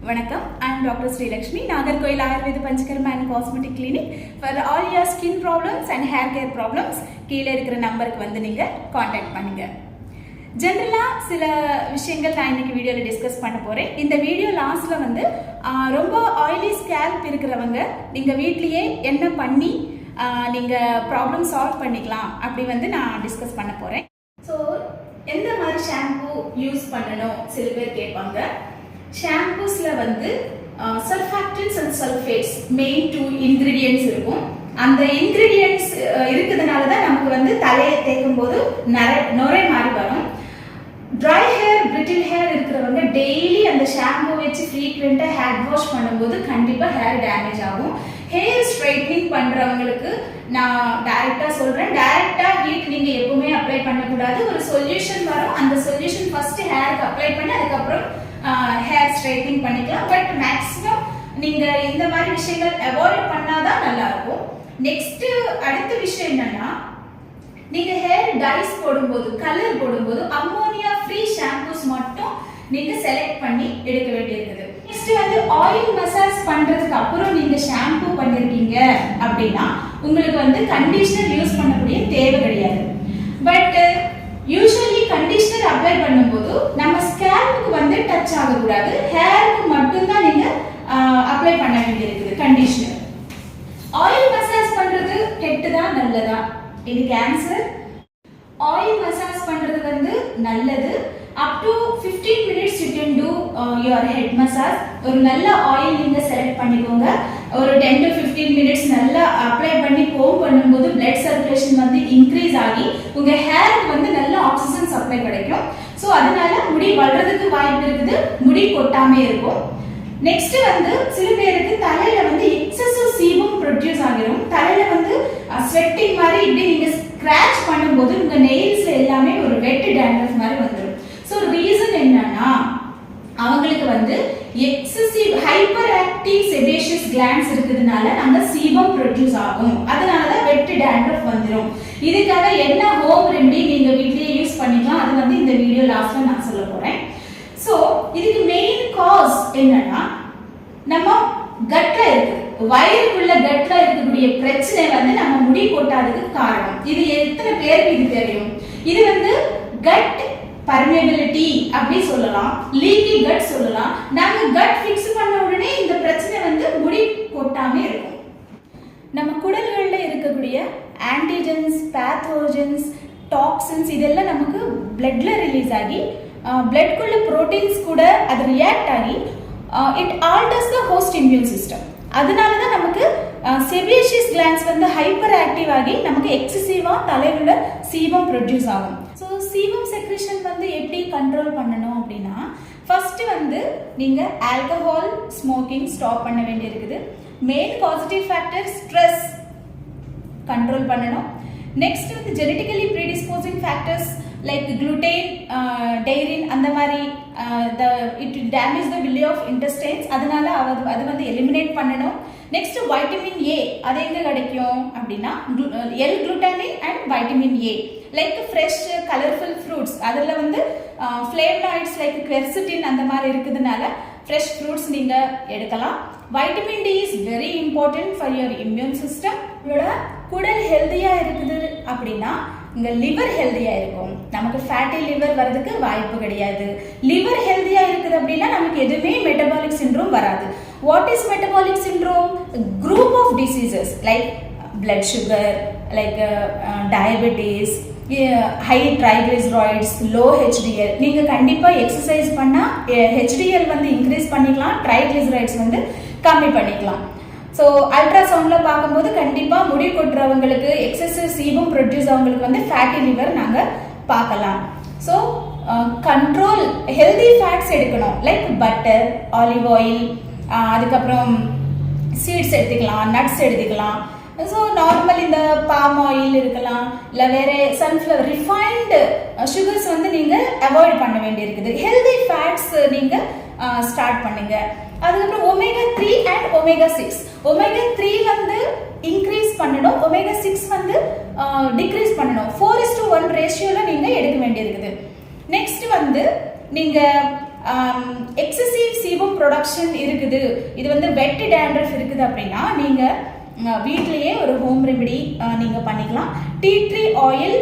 Vanakkam, I am Dr. Sri Lakshmi, Nagarkoil Ayurveda Panchakarma and Cosmetic Clinic for all your skin problems and hair care problems. கீழே இருக்கிற நம்பருக்கு வந்து நீங்க contact பண்ணுங்க. ஜெனரலா சில விஷயங்கள் நான் இன்னைக்கு வீடியோல டிஸ்கஸ் பண்ண போறேன். இந்த வீடியோ லாஸ்ட்ல வந்து ரொம்ப ஆயிலி ஸ்கேல்ப் இருக்கிறவங்க நீங்க வீட்லயே என்ன பண்ணி நீங்க ப்ராப்ளம் சால்வ் பண்ணிக்கலாம் அப்படி வந்து நான் டிஸ்கஸ் பண்ண போறேன். ஸோ எந்த மாதிரி ஷாம்பு யூஸ் பண்ணணும் சில பேர் கேட்பாங்க. ஷாம்பூஸ்ல வந்து சல்ஃபாக்டன்ஸ் அண்ட் சல்ஃபேட்ஸ் மெயின் 2 இன்கிரீடியன்ட்ஸ் இருக்கும். அந்த இன்கிரீடியன்ட்ஸ் இருக்கிறதுனால தான் நமக்கு வந்து தலையை தேய்க்கும் போது நுரை மாதிரி வரும். ட்ரை ஹேர் பிரிட்டில் ஹேர் இருக்கிறவங்க டெய்லி அந்த ஷாம்பு வச்சு ஃப்ரீக்வெண்டா ஹேர் வாஷ் பண்ணும்போது கண்டிப்பா ஹேர் டேமேஜ் ஆகும். ஹேர் ஸ்ட்ரைட்னிங் பண்றவங்களுக்கு நான் டைரக்டா சொல்றேன், டைரக்டா ஹீட் நீங்க எப்பவுமே அப்ளை பண்ணக்கூடாது. ஒரு சொல்யூஷன் வரும், அந்த சொல்யூஷன் ஃபர்ஸ்ட் ஹேருக்கு அப்ளை பண்ணி அதுக்கப்புறம் ஹேர் ஸ்ட்ரைட்னிங் பண்ணிக்கலாம். பட் மேக்ஸிமம் நீங்க இந்த மாதிரி விஷயங்கள் அவாய்ட் பண்ணாதான் நல்லா இருக்கும். நெக்ஸ்ட் அடுத்த விஷயம் என்னன்னா, நீங்க ஹேர் டைஸ் போடும்போது கலர் போடும்போது அம்மோனியா ஃப்ரீ ஷாம்பூஸ் மட்டும் நீங்க செலக்ட் பண்ணி எடுக்க வேண்டியிருக்குது. நெக்ஸ்ட் வந்து ஆயில் மசாஜ் பண்றதுக்கு அப்புறம் நீங்க ஷாம்பூ பண்ணிருக்கீங்க அப்படின்னா உங்களுக்கு வந்து கண்டிஷனர் யூஸ் பண்ணக்கூடிய தேவை கிடையாது. பட் யூசுவலி கண்டிஷனர் அப்ளை பண்ணும்போது நம்ம ஸ்கேல்புக்கு வந்து டச் ஆகக்கூடாது, ஹேருக்கு மட்டும்தான் நீங்க அப்ளை பண்ண வேண்டியிருக்குது கண்டிஷனர். ஆயில் மசாஜ் பண்றது கெட்டதா நல்லதா? இதுக்கு ஆன்சர், ஆயில் மசாஜ் பண்றது வந்து நல்லது. Up to 15 minutes you can do your head massage. ஒரு நல்ல ஆயில் நீங்க செலக்ட் பண்ணிக்கோங்க. ஒரு 10 to 15 minutes நல்லா அப்ளை பண்ணி கோம் பண்ணும்போது blood circulation வந்து இன்க்ரீஸ் ஆகி உங்க ஹேருக்கு வந்து நல்ல ஆக்சிஜன் சப்ளை கிடைக்கும். சோ அதனால முடி வளர்றதுக்கு வாய்ப்பு இருக்குது, முடி கொட்டாமே இருக்கும். நெக்ஸ்ட் வந்து சில பேருக்கு தலையில வந்து எக்ஸசிவ் சீபம் ப்ரொடியூஸ் ஆகிரும். தலையில வந்து ஸ்வெட்டிங் மாதிரி இப்படி நீங்க ஸ்கிராட்ச் பண்ணும்போது உங்க நெயில்ஸ்ல எல்லாமே ஒரு வெட் டேண்ட்ரஃப் மாதிரி வந்துடும். சோ ரீசன் என்னன்னா, அவங்களுக்கு வந்து excessive hyper active sebaceous glands இருக்கிறதுனால அந்த சீபம் ப்ரொடியூஸ் ஆகும். அதனால தான் வெட் டேண்ட்ரஃப் வந்துடும். இதுக்காக என்ன ஹோம் ரெமெடி நீங்க வீட்லயே யூஸ் பண்ணிக்கலாம், அது வந்து இந்த வீடியோ லாஸ்ட்ல நான் சொல்ல போறேன். சோ இதுக்கு மெயின் காஸ் என்னன்னா, நம்ம கட்ல இருக்கு, வயிறுக்குள்ள கட்ல இருக்கக்கூடிய பிரச்சனை வந்து நம்ம முடி கொட்டாததுக்கு காரணம். இது எத்தனை பேருக்கு இது தெரியும்? இது வந்து கட் பர்மியபிலிட்டி அப்படி சொல்லலாம், லீக்கி கட் சொல்லலாம். நாங்க கட் ஃபிக்ஸ் பண்ண உடனே இந்த பிரச்சனை வந்து முடி கொட்டாம இருக்கும். நம்ம குடல்கள்ல இருக்கக்கூடிய ஆன்டிஜென்ஸ், பேத்தோஜென்ஸ், டாக்ஸின்ஸ் இதெல்லாம் நமக்கு பிளட்ல ரிலீஸ் ஆகி பிளட்குள்ள புரோட்டீன்ஸ் கூட அது ரியாக்ட் ஆகி it altars the host immune system. அதனால தான் நமக்கு செபேஷியஸ் கிளாண்ட்ஸ் வந்து ஹைப்பர் ஆக்டிவ் ஆகி நமக்கு எக்ஸசிவா தலையில சீபம் ப்ரொடியூஸ் ஆகும். ஸோ சீபம் செக்ரேஷன் வந்து எப்படி கண்ட்ரோல் பண்ணணும் அப்படின்னா, ஃபர்ஸ்ட் வந்து நீங்க ஆல்கஹால் ஸ்மோக்கிங் ஸ்டாப் பண்ண வேண்டியிருக்குது. Main positive factor stress control பண்ணணும். நெக்ஸ்ட் வந்து genetically predisposing factors like gluten, dairy அந்த மாதிரி it will damage the villi of intestines. அதனால அது வந்து எலிமினேட் பண்ணணும். நெக்ஸ்ட் வைட்டமின் ஏ, அது எங்க கிடைக்கும் அப்படின்னா L-glutamine and vitamin A like fresh colourful fruits. அதில் வந்து ஃப்ளேவனாய்ட்ஸ் லைக் quercetin அந்த மாதிரி இருக்கிறதுனால ஃப்ரெஷ் ஃப்ரூட்ஸ் நீங்க எடுக்கலாம். Vitamin D is very important for your immune system. உங்களோட குடல் ஹெல்தியா இருக்குது அப்படின்னா இங்க லிவர் ஹெல்தியா இருக்கும். நமக்கு ஃபேட்டி லிவர் வரதுக்கு வாய்ப்பு கிடையாது. லிவர் ஹெல்தியா இருக்குது அப்படின்னா நமக்கு எதுவுமே மெட்டபாலிக் சிண்ட்ரோம் வராது. What is metabolic syndrome? Group of diseases like blood sugar, like diabetes, high triglycerides, low HDL. நீங்க கண்டிப்பா எக்ஸசைஸ் பண்ணா HDL வந்து இன்க்ரீஸ் பண்ணிக்கலாம், ட்ரைகிளிசரைட்ஸ் வந்து கம்மி பண்ணிக்கலாம். ஸோ அல்ட்ராசவுண்ட்ல பார்க்கும்போது கண்டிப்பா முடி கொட்டுறவங்களுக்கு எக்ஸசிவ் சீபம் ப்ரொடியூஸ் அவங்களுக்கு வந்து ஃபேட்டி லிவர் நாங்க பார்க்கலாம். ஸோ கண்ட்ரோல் ஹெல்தி ஃபேட்ஸ் எடுக்கணும் லைக் பட்டர், ஆலிவ் ஆயில், அதுக்கப்புறம் சீட்ஸ் எடுத்துக்கலாம், நட்ஸ் எடுத்துக்கலாம். ஸோ நார்மல் இந்த பாம் ஆயில் இருக்கலாம், இல்லை வேற சன்ஃப்ளவர் ரிஃபைன்டு சுகர்ஸ் வந்து நீங்க அவாய்ட் பண்ண வேண்டியிருக்குது. ஹெல்தி ஃபேட்ஸ் நீங்க ஸ்டார்ட் பண்ணுங்க. அதுக்கப்புறம் ஒமேகா 3 அண்ட் ஒமேகா 6. ஒமேகா 3 வந்து இன்க்ரீஸ் பண்ணணும், ஒமேகா 6 வந்து டிக்ரீஸ் பண்ணணும். 4:1 ரேஷியோல நீங்க எடுக்க வேண்டியிருக்குது. நெக்ஸ்ட் வந்து நீங்க எக்ஸசிவ் சீபம் ப்ரொடக்ஷன் இருக்குது, இது வந்து வெட் டேண்ட்ரஃப் இருக்குது அப்படின்னா நீங்கள் வீட்லேயே ஒரு ஹோம் ரெமெடி நீங்கள் பண்ணிக்கலாம். Tea tree oil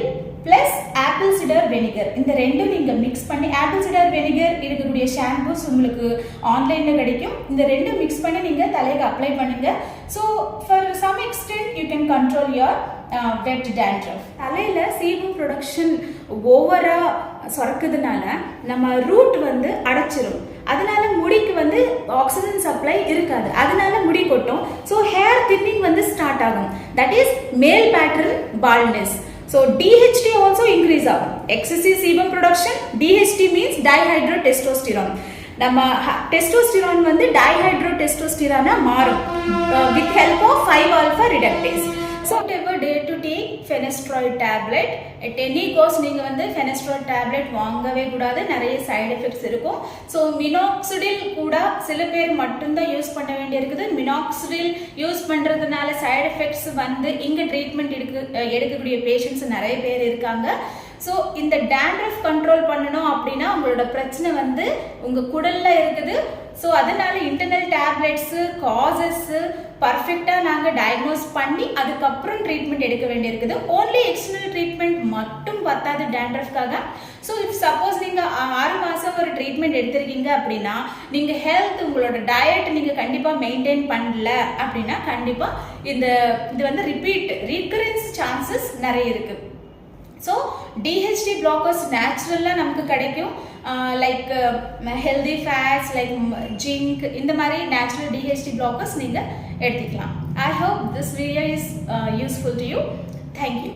plus apple cider vinegar, இந்த ரெண்டும் நீங்கள் மிக்ஸ் பண்ணி, ஆப்பிள் சிடர் வெனிகர் இருக்கக்கூடிய ஷாம்பூஸ் உங்களுக்கு ஆன்லைனில் கிடைக்கும். இந்த ரெண்டும் மிக்ஸ் பண்ணி நீங்கள் தலைக்கு அப்ளை பண்ணுங்க. So for some extent you can control your wet dandruff. தலையில் சீபம் ப்ரொடக்ஷன் ஓவராக சுரக்குதுனால நம்ம ரூட் வந்து அடைச்சிரும், அதனால முடிக்கு வந்து ஆக்சிஜன் சப்ளை இருக்காது, அதனால முடி கொட்டும். ஸோ ஹேர் தின்னிங் வந்து ஸ்டார்ட் ஆகும். தட் இஸ் மேல் pattern baldness. So DHT also increase ஆகும். Excessive sebum production, DHT means dihydrotestosterone. நம்ம டெஸ்டோஸ்டிரான் வந்து டைஹைட்ரோடெஸ்டோஸ்டிரானா மாறும் with help of 5-alpha reductase. So whatever day to take fenestrol tablet, at any cost நீங்க வந்து fenestrol tablet வாங்கவே கூடாது, நிறைய சைடு எஃபெக்ட்ஸ் இருக்கும். ஸோ மினாக்சிடில் கூட சில பேர் மட்டும்தான் யூஸ் பண்ண வேண்டி இருக்குது. மினாக்சிடில் யூஸ் பண்ணுறதுனால சைடு எஃபெக்ட்ஸ் வந்து இங்கே ட்ரீட்மெண்ட் எடுக்கக்கூடிய பேஷண்ட்ஸ் நிறைய பேர் இருக்காங்க. ஸோ இந்த டேண்ட்ரஃப் கண்ட்ரோல் பண்ணணும் அப்படின்னா உங்களோட பிரச்சனை வந்து உங்கள் குடலில் இருக்குது. ஸோ அதனால இன்டர்னல் டேப்லெட்ஸு காசஸ்ஸு பர்ஃபெக்டாக நாங்கள் டயக்னோஸ் பண்ணி அதுக்கப்புறம் ட்ரீட்மெண்ட் எடுக்க வேண்டியிருக்குது. ஓன்லி எக்ஸ்டர்னல் ட்ரீட்மெண்ட் மட்டும் பத்தாது டேண்ட்ரஃப்காக. ஸோ இஃப் சப்போஸ் நீங்கள் 6 மாதம் ஒரு ட்ரீட்மெண்ட் எடுத்திருக்கீங்க அப்படின்னா நீங்கள் ஹெல்த் உங்களோட டயட் நீங்கள் கண்டிப்பாக மெயின்டைன் பண்ணல அப்படின்னா கண்டிப்பாக இது வந்து ரீகரன்ஸ் சான்சஸ் நிறைய இருக்குது. ஸோ DHT blockers நேச்சுரலாக நமக்கு கிடைக்கும். Like healthy fats like zinc, இந்த மாதிரி நேச்சுரல் DHT blockers நீங்கள் எடுத்துக்கலாம். I hope this video is useful to you. Thank you.